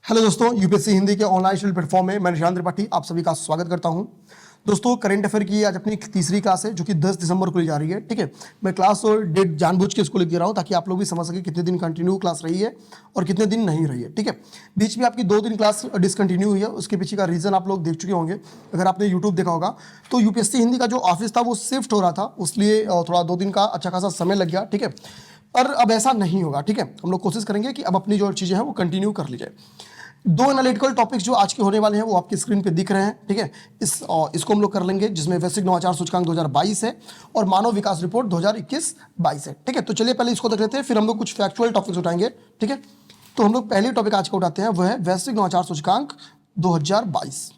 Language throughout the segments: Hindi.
हेलो दोस्तों, यूपीएससी हिंदी के ऑनलाइन स्टडी प्लेटफॉर्म में मैं निशांत त्रिपाठी आप सभी का स्वागत करता हूं। दोस्तों, करंट अफेयर की आज अपनी तीसरी क्लास है जो कि 10 दिसंबर को ली जा रही है। ठीक है, मैं क्लास और डेट जानबूझ के इसको लिख दे रहा हूं ताकि आप लोग भी समझ सके कितने दिन कंटिन्यू क्लास रही है और कितने दिन नहीं रही है। ठीक है, बीच में आपकी 2 दिन क्लास डिसकंटिन्यू हुई है, उसके पीछे का रीज़न आप लोग देख चुके होंगे। अगर आपने यूट्यूब देखा होगा तो यूपीएससी हिंदी का जो ऑफिस था वो शिफ्ट हो रहा था, इसलिए थोड़ा 2 दिन का अच्छा खासा समय लग गया। ठीक है, पर अब ऐसा नहीं होगा। ठीक है, हम लोग कोशिश करेंगे कि अब अपनी जो चीज़ें हैं वो कंटिन्यू कर ली जाए। 2 एनालिटिकल टॉपिक्स जो आज के होने वाले हैं वो आपकी स्क्रीन पे दिख रहे हैं। ठीक है, इसको हम लोग कर लेंगे, जिसमें वैश्विक नवाचार सूचकांक 2022 है और मानव विकास रिपोर्ट 2021-22 है। ठीक है, तो चलिए पहले इसको देख लेते हैं, फिर हम लोग कुछ फैक्चुअल टॉपिक्स उठाएंगे। ठीक है, तो हम लोग पहले टॉपिक आज का उठाते हैं, वह है वैश्विक नवाचार सूचकांक 2022।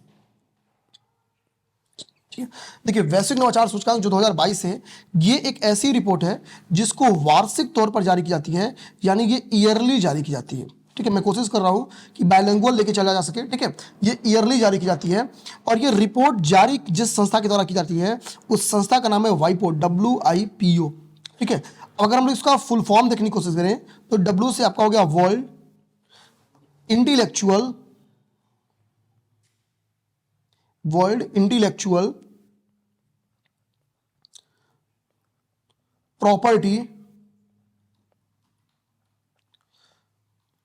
देखिए, वैश्विक नवाचार सूचकांक जो 2022 है, ये एक ऐसी रिपोर्ट है जिसको वार्षिक तौर पर जारी की जाती है, यानी ये ईयरली जारी की जाती है। ठीक है, मैं कोशिश कर रहा हूं कि बायलिंगुअल लेके चला जा सके। ठीक है, ये ईयरली जारी की जाती है और ये रिपोर्ट जारी जिस संस्था के द्वारा की जाती है उस संस्था का नाम है वाइपो, WIPO। ठीक है, अगर हम लोग इसका फुल फॉर्म देखने की कोशिश करें तो W से आपका हो गया वर्ल्ड इंटेलेक्चुअल प्रॉपर्टी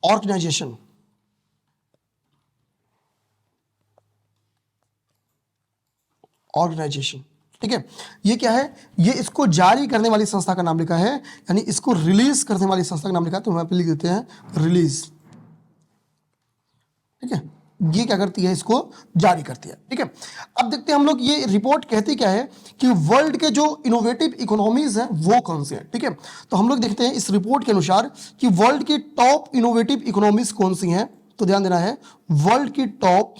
ऑर्गेनाइजेशन। ठीक है, ये क्या है? ये इसको जारी करने वाली संस्था का नाम लिखा है, यानी इसको रिलीज करने वाली संस्था का नाम लिखा है, तो हम यहाँ पे लिख देते हैं रिलीज। ठीक है, ये क्या करती है? इसको जारी करती है। ठीक है, अब देखते हैं हम लोग ये रिपोर्ट कहती क्या है कि वर्ल्ड के जो इनोवेटिव इकोनॉमीज हैं वो कौन से हैं। ठीक है, तो हम लोग देखते हैं इस रिपोर्ट के अनुसार कि वर्ल्ड की टॉप इनोवेटिव इकोनॉमीज कौन सी हैं। तो ध्यान देना है, वर्ल्ड की टॉप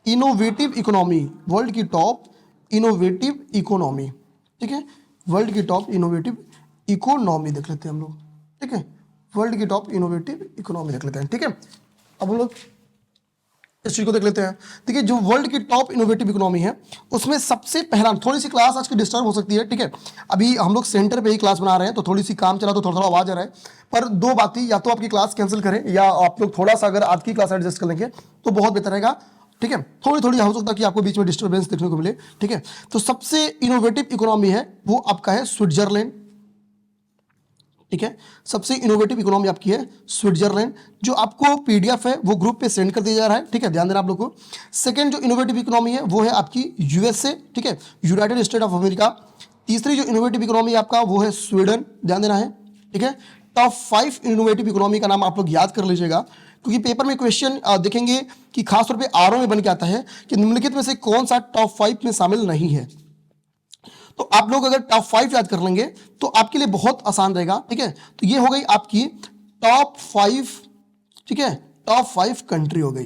इनोवेटिव इकोनॉमी, वर्ल्ड की टॉप इनोवेटिव इकोनॉमी। ठीक है, वर्ल्ड की टॉप इनोवेटिव इकोनॉमी देख लेते हैं हम लोग। ठीक है, वर्ल्ड की टॉप इनोवेटिव इकोनॉमी देख लेते हैं। ठीक है, अब हम लोग इस चीज को देख लेते हैं। देखिए, जो वर्ल्ड की टॉप इनोवेटिव इकोनॉमी है उसमें सबसे पहला, थोड़ी सी क्लास आज की डिस्टर्ब हो सकती है। ठीक है, अभी हम लोग सेंटर पे ही क्लास बना रहे हैं तो थोड़ी सी काम चला तो थोड़ा थोड़ा आवाज आ रहा है, पर 2 बातें, या तो आपकी क्लास कैंसिल करें या आप लोग थोड़ा सा अगर आज की क्लास एडजस्ट कर लेंगे तो बहुत बेहतर रहेगा। ठीक है, थोड़ी थोड़ी हो सकता है कि आपको बीच में डिस्टर्बेंस देखने को मिले। ठीक है, तो सबसे इनोवेटिव इकोनॉमी है वो आपका है स्विट्जरलैंड। ठीक है, सबसे इनोवेटिव इकोनॉमी आपकी है स्विट्जरलैंड। जो आपको पीडीएफ है वो ग्रुप पे सेंड कर दिया जा रहा है। ठीक है, ध्यान देना आप लोग को। सेकंड जो इनोवेटिव इकोनॉमी है वो है आपकी यूएसए। ठीक है, यूनाइटेड स्टेट ऑफ अमेरिका। तीसरी जो इनोवेटिव इकोनॉमी आपका वो है स्वीडन, ध्यान देना है। ठीक है, टॉप 5 इनोवेटिव इकोनॉमी का नाम आप लोग याद कर लीजिएगा, क्योंकि पेपर में क्वेश्चन देखेंगे कि खासतौर पर आरओ में बन के आता है कि निम्नलिखित में से कौन सा टॉप 5 में शामिल नहीं है। तो आप लोग अगर टॉप 5 याद कर लेंगे तो आपके लिए बहुत आसान रहेगा। ठीक है, तो ये हो गई आपकी टॉप 5। ठीक है, टॉप 5 कंट्री हो गई।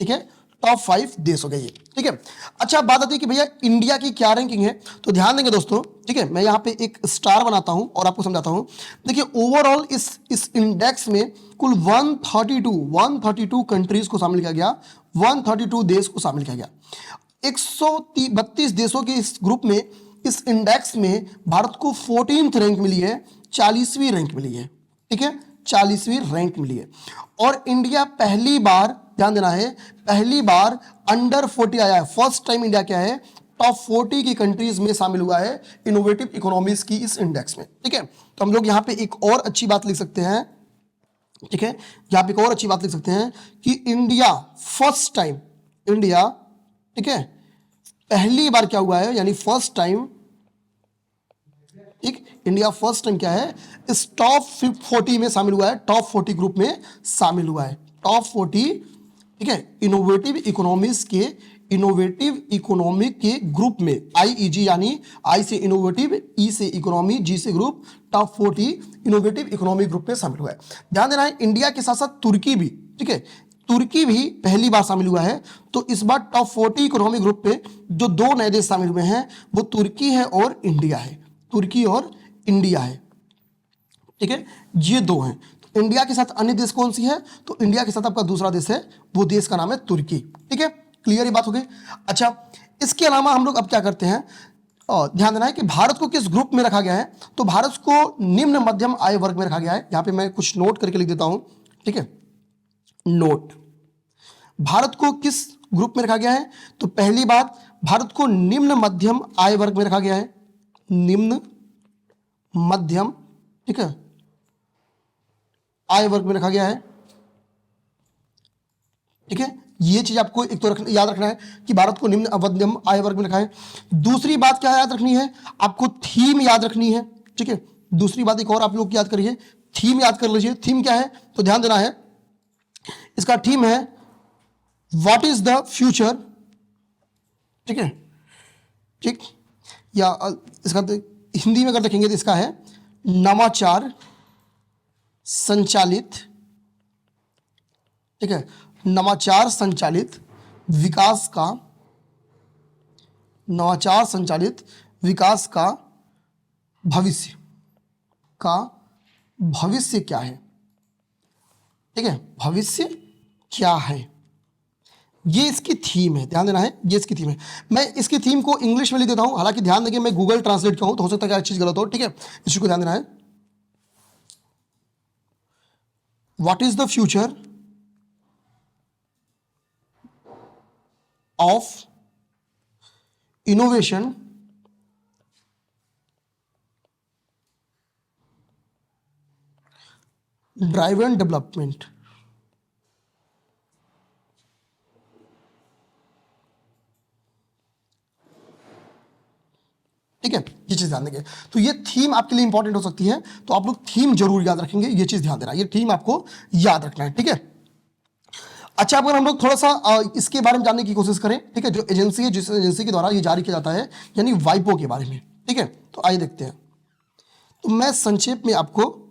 ठीक है, टॉप 5 देश हो गए ये। ठीक है, अच्छा बात आती है कि भैया इंडिया की क्या रैंकिंग है, तो ध्यान देंगे दोस्तों। ठीक है, मैं यहां पे एक स्टार बनाता हूं और आपको समझाता हूं। देखिए, ओवरऑल इस इंडेक्स में कुल 132 कंट्रीज को शामिल किया गया, 132 देश को शामिल किया गया। 132 देशों के इस ग्रुप में, इस इंडेक्स में भारत को 14th रैंक मिली है, 40वीं रैंक मिली है। ठीक है, 40वीं रैंक मिली है। और इंडिया पहली बार, ध्यान देना है, पहली बार अंडर 40 आया है। फर्स्ट टाइम इंडिया क्या है, टॉप 40 की कंट्रीज में शामिल हुआ है इनोवेटिव इकोनॉमीज की इस इंडेक्स में। ठीक है, तो हम लोग यहां पे एक और अच्छी बात लिख सकते हैं। ठीक है, यहां पे एक और अच्छी बात लिख सकते हैं कि इंडिया फर्स्ट टाइम, इंडिया, ठीक है, पहली बार क्या हुआ है, यानी फर्स्ट टाइम, ठीक, इंडिया फर्स्ट टाइम क्या है, इस टॉप 40 में शामिल हुआ है, टॉप 40 ग्रुप में शामिल हुआ है, टॉप 40। ठीक है, इनोवेटिव इकोनॉमीज के, इनोवेटिव इकोनॉमी के ग्रुप में, IEG, यानी आई से इनोवेटिव, ई से इकोनॉमी, जी से group, top 40 innovative economy group में शामिल हुआ है। ध्यान देना है, इंडिया के साथ साथ तुर्की भी, ठीक है, तुर्की भी पहली बार शामिल हुआ है। तो इस बार टॉप 40 इकोनॉमी ग्रुप पे जो 2 नए देश शामिल हुए हैं वो तुर्की है और इंडिया है, तुर्की और इंडिया है। ठीक है, ये 2 हैं। तो इंडिया के साथ अन्य देश कौन सी है, तो इंडिया के साथ आपका दूसरा देश है, वो देश का नाम है तुर्की। ठीक है, क्लियर ये बात हो गई। अच्छा, इसके अलावा हम लोग अब क्या करते हैं, ध्यान देना है कि भारत को किस ग्रुप में रखा गया है, तो भारत को निम्न मध्यम आय वर्ग में रखा गया है। यहां पे मैं कुछ नोट करके लिख देता हूं। ठीक है। नोट, भारत को किस ग्रुप में रखा गया है? तो पहली बात, भारत को निम्न मध्यम आय वर्ग में रखा गया है, निम्न मध्यम, ठीक है, आय वर्ग में रखा गया है, ठीक है। ये चीज आपको एक तो याद रखना है कि भारत को निम्न मध्यम आय वर्ग में रखा है। दूसरी बात क्या याद रखनी है? आपको थीम याद रखनी है, ठीक है। दूसरी बात एक और आप लोग याद करिए, थीम याद कर लीजिए। थीम क्या है? तो ध्यान देना है, इसका थीम है व्हाट इज द फ्यूचर, ठीक है, ठीक। या इसका हिंदी में अगर देखेंगे तो इसका है नवाचार संचालित, ठीक है, नवाचार संचालित विकास का, नवाचार संचालित विकास का भविष्य, का भविष्य क्या है, ठीक है, भविष्य क्या है, ये इसकी थीम है। ध्यान देना है, ये इसकी थीम है। मैं इसकी थीम को इंग्लिश में लिख देता हूं, हालांकि ध्यान देंगे मैं गूगल ट्रांसलेट किया हूं तो हो सकता है क्या चीज गलत हो, ठीक है, इसी को ध्यान देना है। What is the future of innovation driven development, ठीक है, ये चीज ध्यान देंगे। तो ये थीम आपके लिए इंपॉर्टेंट हो सकती है, तो आप लोग थीम जरूर याद रखेंगे, ये चीज ध्यान देना, ये थीम आपको याद रखना है, ठीक है। अच्छा, अगर हम लोग थोड़ा सा इसके बारे में जानने की कोशिश करें, ठीक है, जो एजेंसी है, जिस एजेंसी के द्वारा ये जारी किया जाता है, यानी वाइपो के बारे में, ठीक है, तो आइए देखते हैं। तो मैं संक्षेप में आपको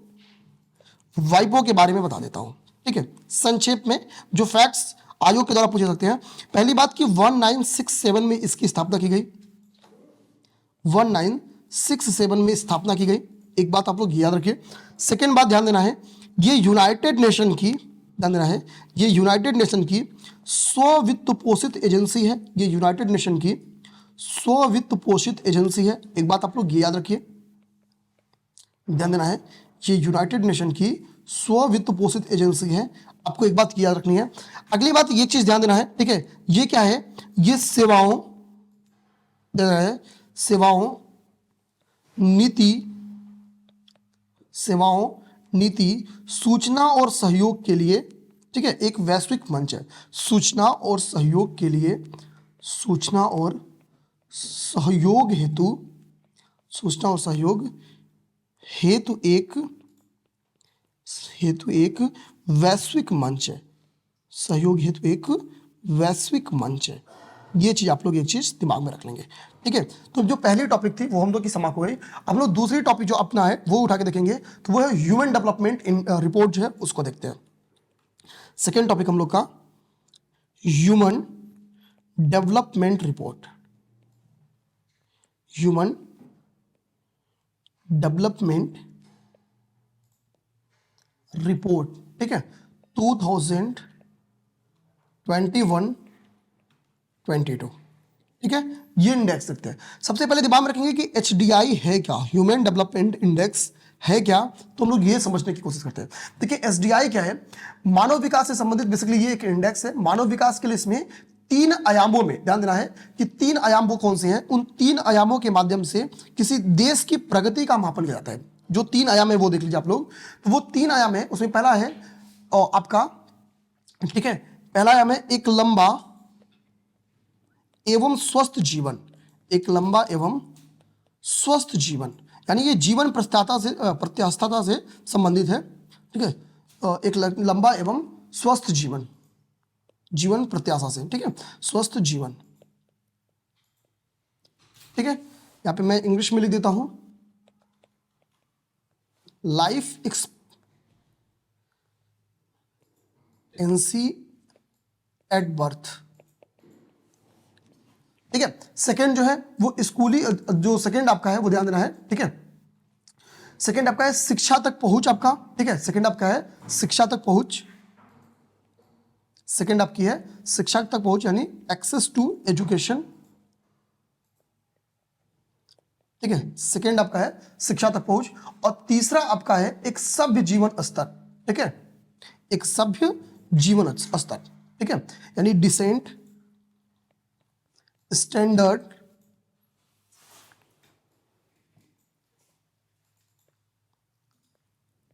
वाइपो के बारे में बता देता हूं, ठीक है। संक्षेप में जो फैक्ट्स आयोग के द्वारा पूछे सकते हैं, पहली बात कि 1967 में इसकी स्थापना की गई, 1967 में स्थापना की गई, एक बात आप लोग याद रखिए। सेकेंड बात ध्यान देना है, ये यूनाइटेड नेशन की, ध्यान देना है, ये यूनाइटेड नेशन की स्ववित्त पोषित एजेंसी है, ये यूनाइटेड नेशन की स्ववित्त पोषित एजेंसी है, एक बात आप लोग याद रखिए, ध्यान देना है, ये यूनाइटेड नेशन की स्ववित्त पोषित एजेंसी है, आपको एक बात याद रखनी है। अगली बात ये चीज ध्यान देना है, ठीक है, ये क्या है? ये सेवाओं, सेवाओं नीति, सेवाओं नीति सूचना और सहयोग के लिए, ठीक है, एक वैश्विक मंच है। सूचना और सहयोग के लिए, सूचना और सहयोग हेतु, सूचना और सहयोग हेतु एक वैश्विक मंच है, सहयोग हेतु एक वैश्विक मंच है। ये चीज आप लोग एक चीज दिमाग में रख लेंगे, ठीक है। तो जो पहली टॉपिक थी वो हम लोग की समाप्त हो गई। हम लोग दूसरी टॉपिक जो अपना है वो उठा के देखेंगे, तो वो है ह्यूमन डेवलपमेंट इन रिपोर्ट जो है उसको देखते हैं। सेकेंड टॉपिक हम लोग का human development report, human development report, ठीक है, 2021-22, ठीक है। ये इंडेक्स देखते हैं। सबसे पहले दिमाग में रखेंगे कि HDI है क्या, ह्यूमन डेवलपमेंट इंडेक्स है क्या, तो हम लोग ये समझने की कोशिश करते हैं। देखिए SDI क्या है, मानव विकास से संबंधित बेसिकली ये एक इंडेक्स है। मानव विकास के लिए इसमें 3 आयामों में, ध्यान देना है कि 3 आयाम वो कौन से हैं, उन 3 आयामों के माध्यम से किसी देश की प्रगति का मापन किया जाता है। जो 3 आयाम है वो देख लीजिए आप लोग। तो वो 3 आयाम है, उसमें पहला है आपका, ठीक है, पहला आयाम है एक लंबा एवं स्वस्थ जीवन, एक लंबा एवं स्वस्थ जीवन, यानी ये जीवन प्रत्यास्थता से संबंधित है, ठीक है। एक लंबा एवं स्वस्थ जीवन, जीवन प्रत्याशा से, ठीक है, स्वस्थ जीवन, ठीक है। यहां पे मैं इंग्लिश में लिख देता हूं, लाइफ एक्सपेक्टेंसी एट बर्थ, ठीक है। सेकंड जो है वो स्कूली, जो सेकंड आपका है वो ध्यान देना है, ठीक है। सेकंड आपका है शिक्षा तक पहुंच आपका, ठीक है, सेकंड आपका है शिक्षा तक पहुंच, सेकंड आपकी है शिक्षा तक पहुंच यानी एक्सेस टू एजुकेशन, ठीक है, सेकंड आपका है शिक्षा तक पहुंच। और तीसरा आपका है एक सभ्य जीवन स्तर, ठीक है, एक सभ्य जीवन स्तर, ठीक है, यानी डिसेंट स्टैंडर्ड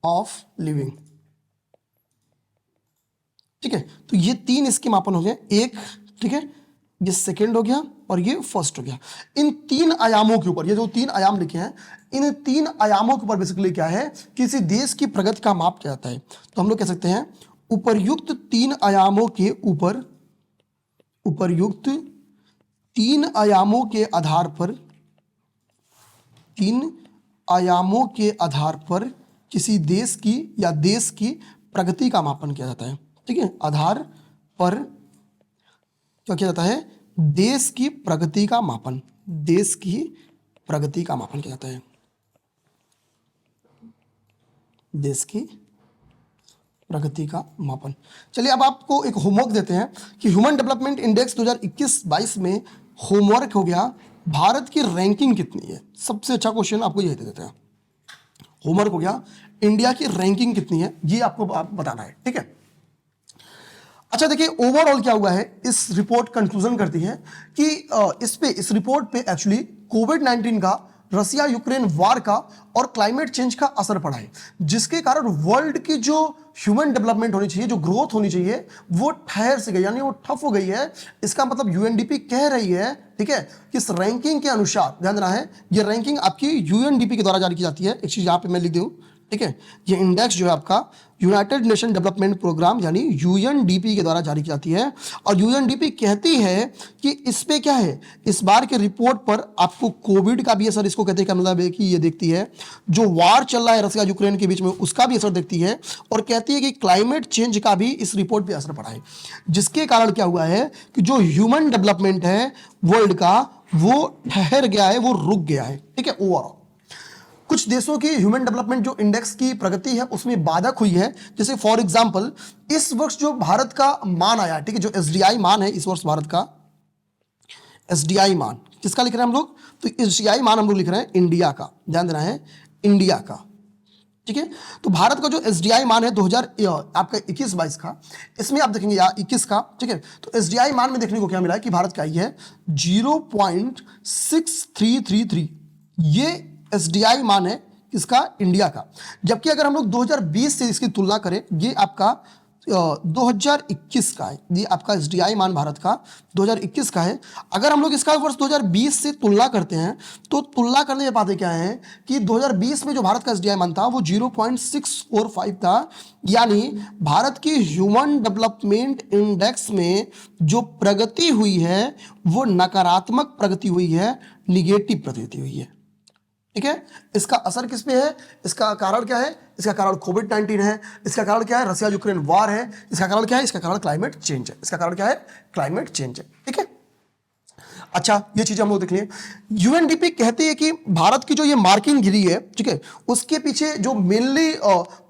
ऑफ लिविंग, ठीक है। तो ये तीन इसके मापन हो गए, एक, ठीक है, ये सेकंड हो गया और ये फर्स्ट हो गया। इन तीन आयामों के ऊपर, ये जो तीन आयाम लिखे हैं, इन तीन आयामों के ऊपर बेसिकली क्या है, किसी देश की प्रगति का माप किया जाता है। तो हम लोग कह सकते हैं उपर्युक्त तीन आयामों के ऊपर, उपर्युक्त तीन आयामों के आधार पर, तीन आयामों के आधार पर किसी देश की या देश की प्रगति का मापन किया जाता है, ठीक है। आधार पर क्या किया जाता है, देश की प्रगति का मापन, देश की प्रगति का मापन किया जाता है, देश की प्रगति का मापन। चलिए अब आपको एक होमवर्क देते हैं कि ह्यूमन डेवलपमेंट इंडेक्स 2021-22 में होमवर्क हो गया, भारत की रैंकिंग कितनी है। सबसे अच्छा क्वेश्चन आपको यही दे देते हैं, होमवर्क हो गया, इंडिया की रैंकिंग कितनी है ये आपको बताना है, ठीक है। अच्छा देखिए ओवरऑल क्या हुआ है, इस रिपोर्ट कंक्लूजन करती है कि इस रिपोर्ट पे एक्चुअली कोविड-19 का, रसिया यूक्रेन वार का और क्लाइमेट चेंज का असर पड़ा है, जिसके कारण वर्ल्ड की जो ह्यूमन डेवलपमेंट होनी चाहिए, जो ग्रोथ होनी चाहिए, वो ठहर से गई, यानी वो ठप हो गई है। इसका मतलब यूएनडीपी कह रही है, ठीक है, कि इस रैंकिंग के अनुसार, ध्यान देना है, ये रैंकिंग आपकी यूएनडीपी के द्वारा जारी की जाती है। एक चीज यहां पे मैं लिख दूं, ठीक है, ये इंडेक्स जो है आपका यूनाइटेड नेशन डेवलपमेंट प्रोग्राम यानी यूएनडीपी के द्वारा जारी की जाती है। और यूएनडीपी कहती है कि इस पे क्या है, इस बार के रिपोर्ट पर आपको कोविड का भी असर, इसको कहते हैं क्या मतलब है कि ये देखती है जो वार चल रहा है रसिया यूक्रेन के बीच में उसका भी असर देखती है, और कहती है कि क्लाइमेट चेंज का भी इस रिपोर्ट पे असर पड़ा है, जिसके कारण क्या हुआ है कि जो ह्यूमन डेवलपमेंट है वर्ल्ड का वो ठहर गया है, वो रुक गया है, ठीक है। ओवरऑल कुछ देशों की ह्यूमन डेवलपमेंट जो इंडेक्स की प्रगति है उसमें बाधक हुई है। जैसे फॉर एग्जांपल इस वर्ष जो भारत का मान आया, ठीक है, जो एसडीआई मान है इस वर्ष भारत का, एसडीआई मान किसका लिख रहे हैं हम लोग, तो एसडीआई मान हम लोग लिख रहे हैं इंडिया का, ध्यान देना है, इंडिया का, ठीक है। तो भारत का जो एसडीआई मान है 2000 आपका 21-22 का, इसमें आप देखेंगे या 21 का, ठीक है, तो एसडीआई मान में देखने को क्या मिला है कि भारत का ये है 0.6333, ये एसडीआई मान है इसका इंडिया का। जबकि अगर हम लोग 2020 से इसकी तुलना करें, ये आपका 2021 का है, ये आपका एसडीआई मान भारत का 2021 का है। अगर हम लोग इसका वर्ष 2020 से तुलना करते हैं तो तुलना करने के बाद क्या है कि 2020 में जो भारत का एसडीआई मान था वो 0.645 था, यानी भारत की ह्यूमन डेवलपमेंट इंडेक्स में जो प्रगति हुई है वो नकारात्मक प्रगति हुई है, निगेटिव प्रगति हुई है, ठीक है। इसका असर किस पे है, इसका कारण क्या है, इसका कारण कोविड-19 है, इसका कारण क्या है, रसिया यूक्रेन वार है, इसका कारण क्या है, इसका कारण क्लाइमेट चेंज है, इसका कारण क्या है, क्लाइमेट चेंज है, ठीक है। अच्छा ये चीज हम लोग देख लें, यूएनडीपी कहती है कि भारत की जो ये मार्किंग गिरी है, ठीक है, उसके पीछे जो मेनली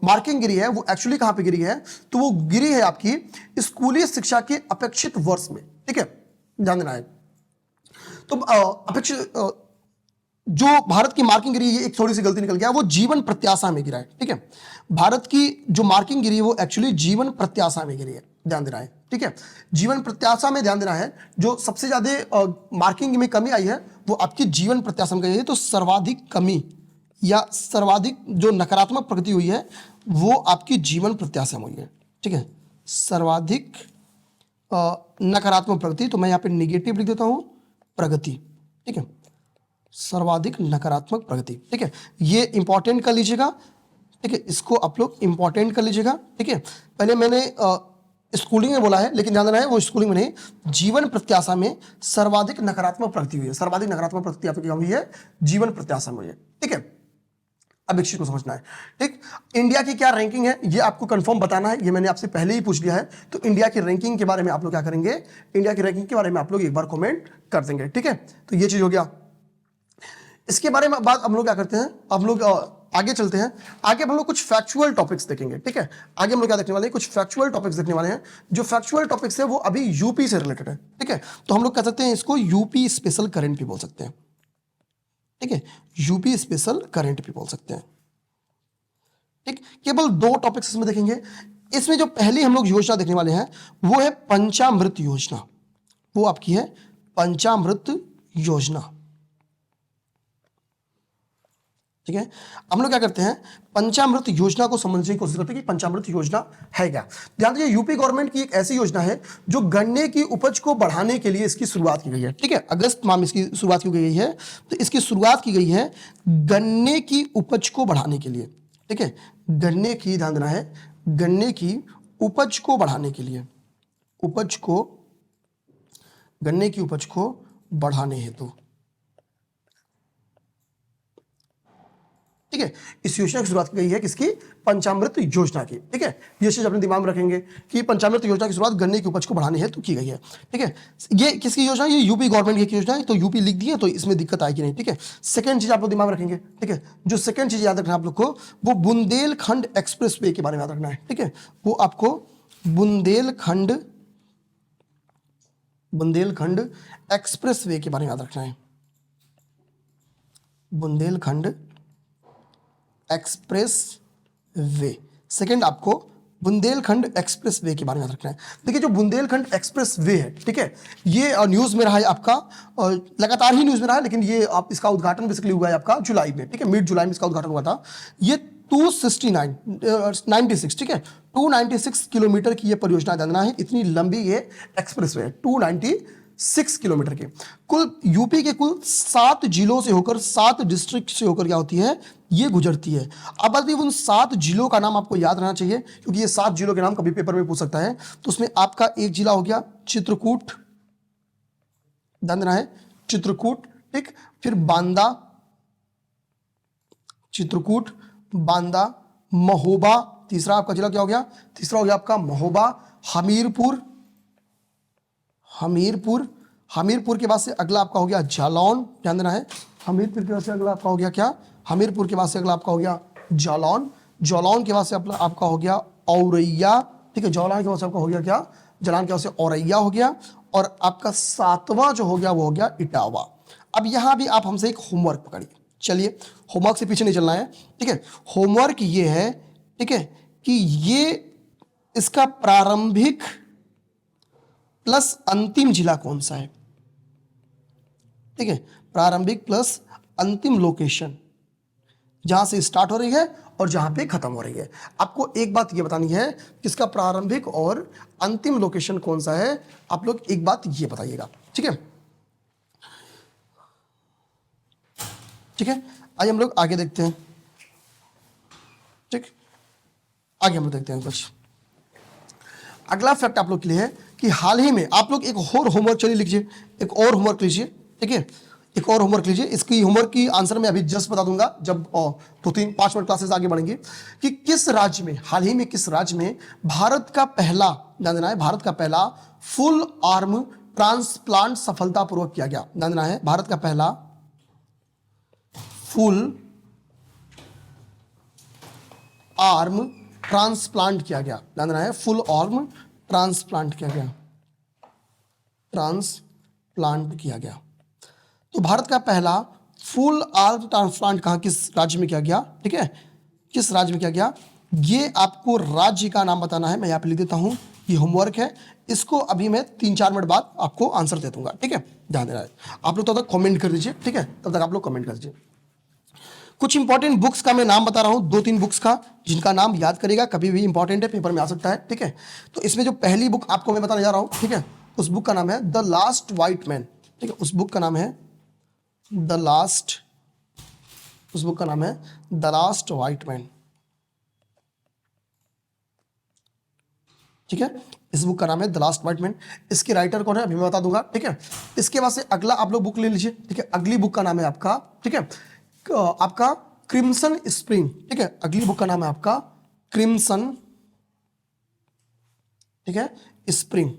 मार्किंग गिरी है वो एक्चुअली कहां पे गिरी है, तो वो गिरी है आपकी स्कूली शिक्षा के अपेक्षित वर्ष में, ठीक है, ध्यान देना है। तो अपेक्षित जो भारत की मार्किंग गिरी है, एक थोड़ी सी गलती निकल गया, वो जीवन प्रत्याशा में गिरा है, ठीक है। भारत की जो मार्किंग गिरी है वो एक्चुअली जीवन प्रत्याशा में गिरी है, ध्यान देना है, ठीक है। जीवन प्रत्याशा में ध्यान देना है, जो सबसे ज्यादा मार्किंग में कमी आई है वो आपकी जीवन प्रत्याशा में गई है। तो सर्वाधिक कमी या सर्वाधिक जो नकारात्मक प्रगति हुई है वो आपकी जीवन प्रत्याशा में हुई है, ठीक है। सर्वाधिक नकारात्मक प्रगति, तो मैं यहाँ पे निगेटिव लिख देता हूँ प्रगति, ठीक है, सर्वाधिक नकारात्मक प्रगति, ठीक है। ये इंपॉर्टेंट कर लीजिएगा, ठीक है, इसको आप लोग इंपॉर्टेंट कर लीजिएगा, ठीक है। पहले मैंने स्कूलिंग में बोला है, लेकिन ध्यान देना है वो स्कूलिंग में नहीं, जीवन प्रत्याशा में सर्वाधिक नकारात्मक प्रगति हुई है, सर्वाधिक नकारात्मक प्रगति आपकी हुई है जीवन प्रत्याशा में हुई है, ठीक है। अब एक चीज को समझना है, ठीक, इंडिया की क्या रैंकिंग है ये आपको कंफर्म बताना है, ये मैंने आपसे पहले ही पूछ लिया है। तो इंडिया की रैंकिंग के बारे में आप लोग क्या करेंगे, इंडिया की रैंकिंग के बारे में आप लोग एक बार कमेंट कर देंगे, ठीक है। तो ये चीज हो गया। इसके बारे में बात हम लोग क्या करते हैं, हम लोग आगे चलते हैं, आगे हम लोग कुछ फैक्चुअल टॉपिक्स देखेंगे, ठीक है। आगे हम लोग क्या देखने वाले हैं, कुछ फैक्चुअल टॉपिक्स देखने वाले हैं। जो फैक्चुअल टॉपिक्स है वो अभी यूपी से रिलेटेड है, ठीक है। तो हम लोग कह सकते हैं इसको यूपी स्पेशल करंट भी बोल सकते हैं, ठीक है, यूपी स्पेशल करंट भी बोल सकते हैं, ठीक। केवल दो टॉपिक्स इसमें देखेंगे, इसमें जो पहली हम लोग योजना देखने वाले हैं वो है पंचामृत योजना। वो आपकी है पंचामृत योजना। ठीक है, हम लोग क्या करते हैं, पंचामृत योजना को समझने की कोशिश करते हैं कि पंचामृत योजना है क्या। ध्यान दीजिए, यूपी गवर्नमेंट की एक ऐसी योजना है जो गन्ने की उपज को बढ़ाने के लिए इसकी शुरुआत की गई है। ठीक है, अगस्त माह में इसकी शुरुआत की गई है। तो इसकी शुरुआत की गई है गन्ने की उपज को बढ़ाने के लिए। ठीक है, गन्ने की, ध्यान देना है, गन्ने की उपज को बढ़ाने के लिए, उपज को, गन्ने की उपज को बढ़ाने हेतु। ठीक है, इस योजना की शुरुआत की गई है किसकी, पंचामृत योजना की। ठीक है, ये चीज अपने दिमाग में रखेंगे कि पंचामृत योजना की शुरुआत गन्ने की उपज को बढ़ाने हेतु की गई है। ठीक है, ये किसकी योजना है, ये यूपी गवर्नमेंट की योजना है। तो यूपी लिख दिए तो इसमें दिक्कत आएगी नहीं। ठीक है, सेकंड चीज आप लोग दिमाग में रखेंगे। ठीक है, जो सेकंड चीज याद रखना है आप लोग को, वो बुंदेलखंड एक्सप्रेस वे के बारे में याद रखना है। ठीक है, वो आपको बुंदेलखंड एक्सप्रेस वे के बारे में याद रखना है। बुंदेलखंड एक्सप्रेस वे, सेकेंड आपको बुंदेलखंड एक्सप्रेस वे के बारे में याद रखना है। देखिए, जो बुंदेलखंड एक्सप्रेस वे है, ठीक है, ये न्यूज़ में रहा है आपका, और लगातार ही न्यूज़ में रहा है, लेकिन ये आप इसका उद्घाटन बेसिकली हुआ है आपका जुलाई में। ठीक है, मिड जुलाई में इसका उद्घाटन हुआ था। ये 296, ठीक है, 296 किलोमीटर की ये परियोजना जानना है। इतनी लंबी ये एक्सप्रेस वे है, 296 किलोमीटर की। कुल यूपी के कुल 7 जिलों से होकर, 7 डिस्ट्रिक्ट से होकर क्या होती है, ये गुजरती है। अब बात उन 7 जिलों का नाम आपको याद रहना चाहिए, क्योंकि ये 7 जिलों के नाम कभी पेपर में पूछ सकता है। तो उसमें आपका एक जिला हो गया चित्रकूट, ध्यान देना है, चित्रकूट। ठीक, फिर बांदा, चित्रकूट, बांदा, महोबा, तीसरा आपका जिला क्या हो गया, तीसरा हो गया आपका महोबा, हमीरपुर, हमीरपुर के बाद से अगला आपका हो गया जालौन, ध्यान देना है, हमीरपुर के बाद से अगला आपका हो गया क्या, हमीरपुर के बाद से अगला आपका हो गया जालौन, जालौन के बाद से आपका हो गया औरैया। ठीक है, जालौन के बाद से आपका हो गया क्या, जालौन के बाद से औरैया हो गया, और आपका 7वां जो हो गया वो हो गया इटावा। अब यहां भी आप हमसे एक होमवर्क पकड़िए, चलिए होमवर्क से पीछे नहीं चलना है। ठीक है, होमवर्क ये है, ठीक है, कि ये इसका प्रारंभिक प्लस अंतिम जिला कौन सा है। ठीक है, प्रारंभिक प्लस अंतिम लोकेशन, जहां से स्टार्ट हो रही है और जहां पे खत्म हो रही है। आपको एक बात ये बतानी है कि इसका प्रारंभिक और अंतिम लोकेशन कौन सा है, आप लोग एक बात ये बताइएगा। ठीक है, ठीक है, आइए हम लोग आगे देखते हैं। ठीक, आगे हम लोग देखते हैं कुछ। अगला फैक्ट आप लोग के लिए है कि हाल ही में आप लोग एक और होमवर्क, चलिए लीजिए, एक और होमवर्क लीजिए। ठीक है, एक और होमवर्क लीजिए। इसकी होमवर्क की आंसर मैं अभी जस्ट बता दूंगा जब 2-3-5 मिनट क्लासेस आगे बढ़ेंगी, कि किस राज्य में, हाल ही में किस राज्य में भारत का पहला, ध्यान देना है, भारत का पहला फुल आर्म ट्रांसप्लांट सफलतापूर्वक किया गया। ध्यान देना है, भारत का पहला फुल आर्म ट्रांसप्लांट किया गया। ध्यान देना है, फुल आर्म ट्रांसप्लांट किया गया, ट्रांसप्लांट किया गया। तो भारत का पहला फुल आर्म ट्रांसप्लांट कहां, किस राज्य में किया गया। ठीक है, किस राज्य में किया गया, ये आपको राज्य का नाम बताना है। मैं यहां पे लिख देता हूं, ये होमवर्क है, इसको अभी मैं 3-4 मिनट बाद आपको आंसर दे दूंगा। ठीक है, ध्यान देना है। आप लोग तब तक कमेंट कर दीजिए। ठीक है, तब तक आप लोग कमेंट कर दीजिए। कुछ इंपॉर्टेंट बुक्स का मैं नाम बता रहा हूं, 2-3 बुक्स का, जिनका नाम याद करेगा, कभी भी इंपॉर्टेंट है, पेपर में आ सकता है। ठीक है, तो इसमें जो पहली बुक आपको मैं बताने जा रहा हूं, ठीक है, उस बुक का नाम है द लास्ट व्हाइट मैन। ठीक है, उस बुक का नाम है द लास्ट, उस बुक का नाम है द लास्ट व्हाइट मैन। ठीक है, इस बुक का नाम है द लास्ट व्हाइट मैन। इसके राइटर कौन है अभी मैं बता दूंगा। ठीक है, इसके बाद से अगला आप लोग बुक ले लीजिए। ठीक है, अगली बुक का नाम है आपका, ठीक है, आपका क्रिम्सन स्प्रिंग। ठीक है, अगली बुक का नाम है आपका क्रिम्सन, ठीक है, स्प्रिंग।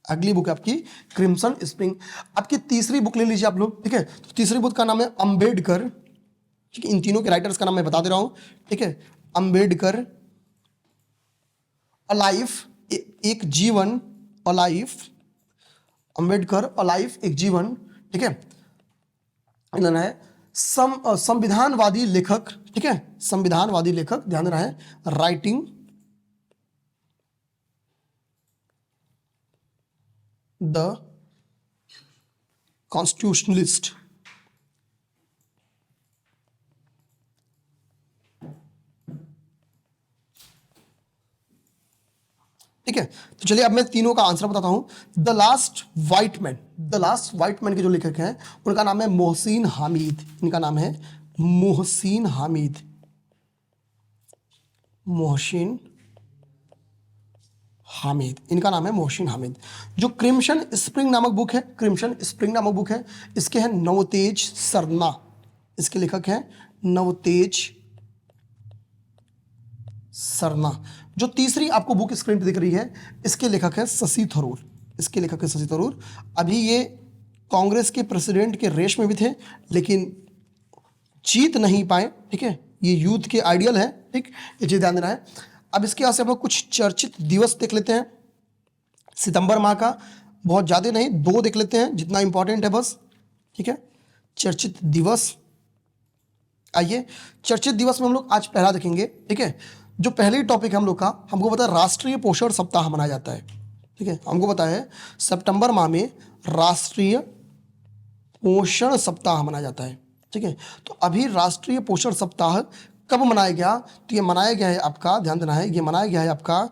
अगली बुक आपकी क्रिम्सन स्प्रिंग। आपकी तीसरी बुक ले लीजिए आप लोग। ठीक है, तो तीसरी बुक का नाम है अंबेडकर। ठीक है, इन तीनों के राइटर्स का नाम मैं बता दे रहा हूं। ठीक है, अंबेडकर, अलाइव, एक जीवन, अलाइव, अंबेडकर अलाइव, एक जीवन। ठीक है, है संविधानवादी लेखक, ठीक है, संविधानवादी लेखक, ध्यान रहे, राइटिंग द कॉन्स्टिट्यूशनलिस्ट, ठीक है। तो चलिए अब मैं तीनों का आंसर बताता हूं। The last white man, the last white man के जो लेखक हैं उनका नाम है मोहसिन हामिद, इनका नाम है मोहसिन हामिद, मोहसिन हामिद, इनका नाम है मोहसिन हामिद। जो क्रिम्सन स्प्रिंग नामक बुक है, क्रिम्सन स्प्रिंग नामक बुक है, इसके हैं नवतेज सरना, इसके लेखक हैं नवतेज सरना। जो तीसरी आपको बुक स्क्रीन पे दिख रही है, इसके लेखक है शशि थरूर, इसके लेखक है शशि थरूर। अभी ये कांग्रेस के प्रेसिडेंट के रेस में भी थे लेकिन जीत नहीं पाए, ठीक है। ये यूथ के आइडियल है, ठीक, ये चीज ध्यान देना है। अब इसके यहाँ से हम लोग कुछ चर्चित दिवस देख लेते हैं सितंबर माह का, बहुत ज़्यादा नहीं, 2 देख लेते हैं जितना इंपॉर्टेंट है बस, ठीक है। चर्चित दिवस, आइए चर्चित दिवस में हम लोग आज पहला देखेंगे, ठीक है। जो पहली टॉपिक है हम लोग का, हमको पता है राष्ट्रीय पोषण सप्ताह मनाया जाता है, ठीक है। हमको पता है सितंबर माह में राष्ट्रीय पोषण सप्ताह मनाया जाता है, ठीक है। तो अभी राष्ट्रीय पोषण सप्ताह कब मनाया गया? तो ये मनाया गया है आपका, ध्यान देना है, ये मनाया गया है आपका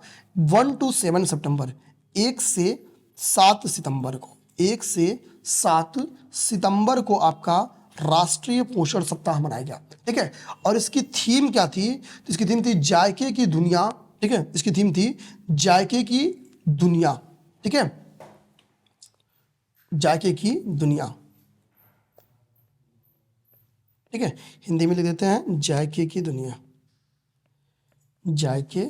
1 to 7 सितंबर, 1 से 7 सितंबर को, 1 से 7 सितंबर को आपका राष्ट्रीय पोषण सप्ताह मनाया गया, ठीक है। और इसकी थीम क्या थी? तो इसकी थीम थी जायके की दुनिया, ठीक है। इसकी थीम थी जायके की दुनिया, ठीक है, जायके की दुनिया, ठीक है। हिंदी में लिख देते हैं जायके की दुनिया, जायके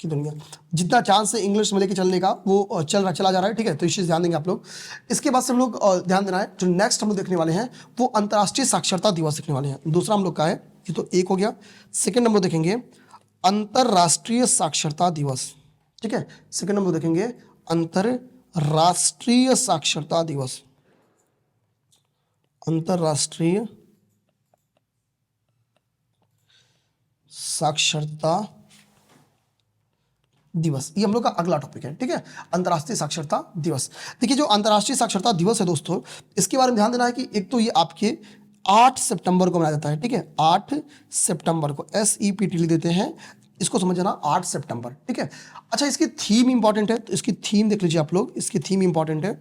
की दुनिया। जितना चांस है इंग्लिश में लेके चलने का वो चला जा रहा है, ठीक है। तो इस चीज़ ध्यान देंगे आप लोग। इसके बाद से हम लोग ध्यान देना है, जो नेक्स्ट हम लोग देखने वाले हैं वो अंतर्राष्ट्रीय साक्षरता दिवस देखने वाले हैं। दूसरा हम लोग का है, ये तो एक हो गया। सेकेंड नंबर देखेंगे अंतर्राष्ट्रीय साक्षरता दिवस, ठीक है। सेकेंड नंबर देखेंगे अंतर्राष्ट्रीय साक्षरता दिवस, अंतर्राष्ट्रीय साक्षरता दिवस, ये हम लोग का अगला टॉपिक है, ठीक है। अंतर्राष्ट्रीय साक्षरता दिवस। देखिए जो अंतर्राष्ट्रीय साक्षरता दिवस है दोस्तों, इसके बारे में ध्यान देना है कि एक तो ये आपके 8 सितंबर को मनाया जाता है, ठीक है। 8 सितंबर को SEPT लिख देते हैं, इसको समझना 8 सितंबर, ठीक है। अच्छा इसकी थीम इंपॉर्टेंट है, तो इसकी थीम देख लीजिए आप लोग, इसकी थीम इंपॉर्टेंट है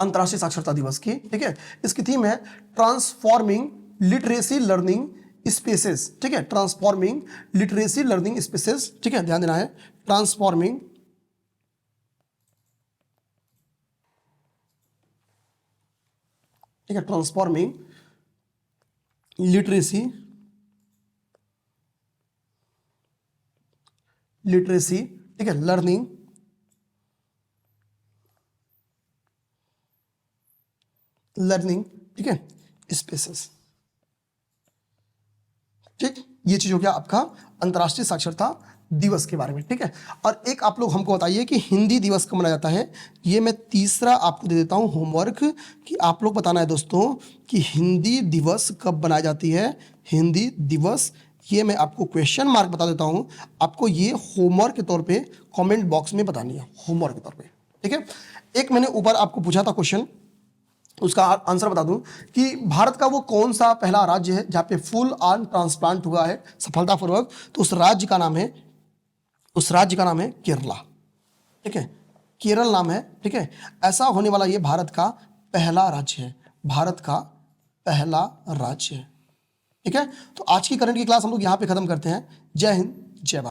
अंतर्राष्ट्रीय साक्षरता दिवस की, ठीक है। इसकी थीम है ट्रांसफॉर्मिंग लिटरेसी लर्निंग स्पेसेस, ठीक है, ट्रांसफॉर्मिंग लिटरेसी लर्निंग स्पेसेस, ठीक है, ध्यान देना है, ट्रांसफॉर्मिंग ठीक है, ट्रांसफॉर्मिंग लिटरेसी ठीक है, लर्निंग ठीक है, स्पेसेस, ठीक। ये चीज हो गया आपका अंतर्राष्ट्रीय साक्षरता दिवस के बारे में, ठीक है। और एक आप लोग हमको बताइए कि हिंदी दिवस कब मनाया जाता है। ये मैं तीसरा आपको दे देता हूं होमवर्क कि आप लोग बताना है दोस्तों कि हिंदी दिवस कब मनाई जाती है। हिंदी दिवस, ये मैं आपको क्वेश्चन मार्क बता देता हूं, आपको ये होमवर्क के तौर पे कमेंट बॉक्स में बतानी है, होमवर्क के तौर पे, ठीक है। एक मैंने ऊपर आपको पूछा था क्वेश्चन, उसका आंसर बता दूं कि भारत का वो कौन सा पहला राज्य है जहां पे फुल आर्म ट्रांसप्लांट हुआ है सफलतापूर्वक। तो उस राज्य का नाम है केरला, ठीक है, केरल नाम है, ठीक है। ऐसा होने वाला ये भारत का पहला राज्य है, भारत का पहला राज्य है, ठीक है। तो आज की करंट की क्लास हम लोग यहाँ पे खत्म करते हैं। जय हिंद, जय भारत।